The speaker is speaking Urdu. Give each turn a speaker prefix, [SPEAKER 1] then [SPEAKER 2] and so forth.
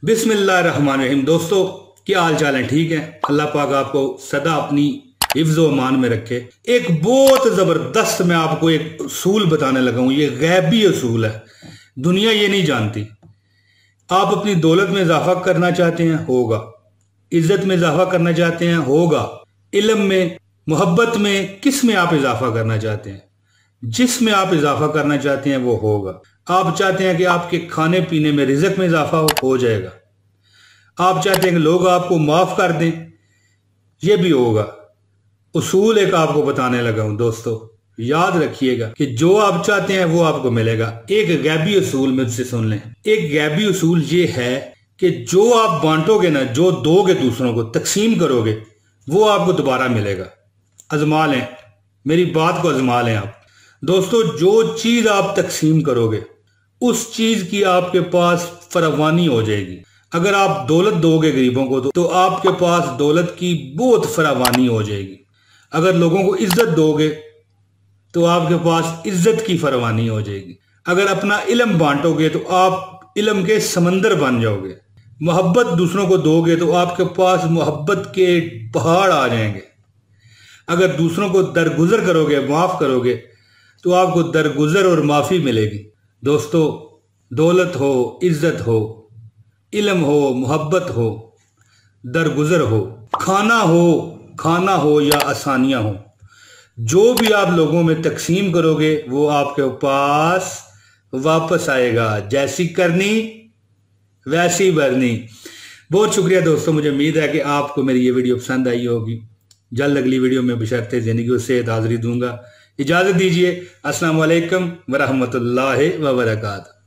[SPEAKER 1] بسم اللہ الرحمن الرحیم۔ دوستو کیا حال چال ہیں؟ ٹھیک ہے؟ اللہ پاک آپ کو سدا اپنی حفظ و امان میں رکھے۔ ایک بہت زبردست میں آپ کو ایک اصول بتانے لگا ہوں، یہ غیبی اصول ہے، دنیا یہ نہیں جانتی۔ آپ اپنی دولت میں اضافہ کرنا چاہتے ہیں، ہوگا۔ عزت میں اضافہ کرنا چاہتے ہیں، ہوگا۔ علم میں، محبت میں، کس میں آپ اضافہ کرنا چاہتے ہیں، جس میں آپ اضافہ کرنا چاہتے ہیں وہ ہوگا۔ آپ چاہتے ہیں کہ آپ کے کھانے پینے میں، رزق میں اضافہ ہو جائے گا۔ آپ چاہتے ہیں کہ لوگ آپ کو معاف کر دیں، یہ بھی ہوگا۔ اصول ایک آپ کو بتانے لگا ہوں دوستو، یاد رکھیے گا کہ جو آپ چاہتے ہیں وہ آپ کو ملے گا۔ ایک غیبی اصول مجھ سے سن لیں۔ ایک غیبی اصول یہ ہے کہ جو آپ بانٹو گے نا، جو دو گے دوسروں کو، تقسیم کرو گے، وہ آپ کو دوبارہ ملے گا۔ آزما لیں، میری بات کو آزما لیں آپ دوستو۔ جو چیز آپ تقسیم کرو گے اس چیز کی آپ کے پاس فراوانی ہو جائے گی۔ اگر آپ دولت دو گے غریبوں کو تو آپ کے پاس دولت کی بہت فراوانی ہو جائے گی۔ اگر لوگوں کو عزت دو گے تو آپ کے پاس عزت کی فراوانی ہو جائے گی۔ اگر اپنا علم بانٹو گے تو آپ علم کے سمندر بن جاؤ گے۔ محبت دوسروں کو دو گے تو آپ کے پاس محبت کے پہاڑ آ جائیں گے۔ اگر دوسروں کو درگزر کرو گے، معاف کرو گے، تو آپ کو درگزر اور معافی ملے گی۔ دوستو، دولت ہو، عزت ہو، علم ہو، محبت ہو، درگزر ہو، کھانا ہو یا آسانیاں ہو، جو بھی آپ لوگوں میں تقسیم کرو گے وہ آپ کے پاس واپس آئے گا۔ جیسی کرنی ویسی بھرنی۔ بہت شکریہ دوستو، مجھے امید ہے کہ آپ کو میری یہ ویڈیو پسند آئی ہوگی۔ جلد اگلی ویڈیو میں بشرط زندگی و صحت حاضری دوں گا۔ اجازت دیجیے۔ السلام علیکم ورحمۃ اللہ وبرکاتہ۔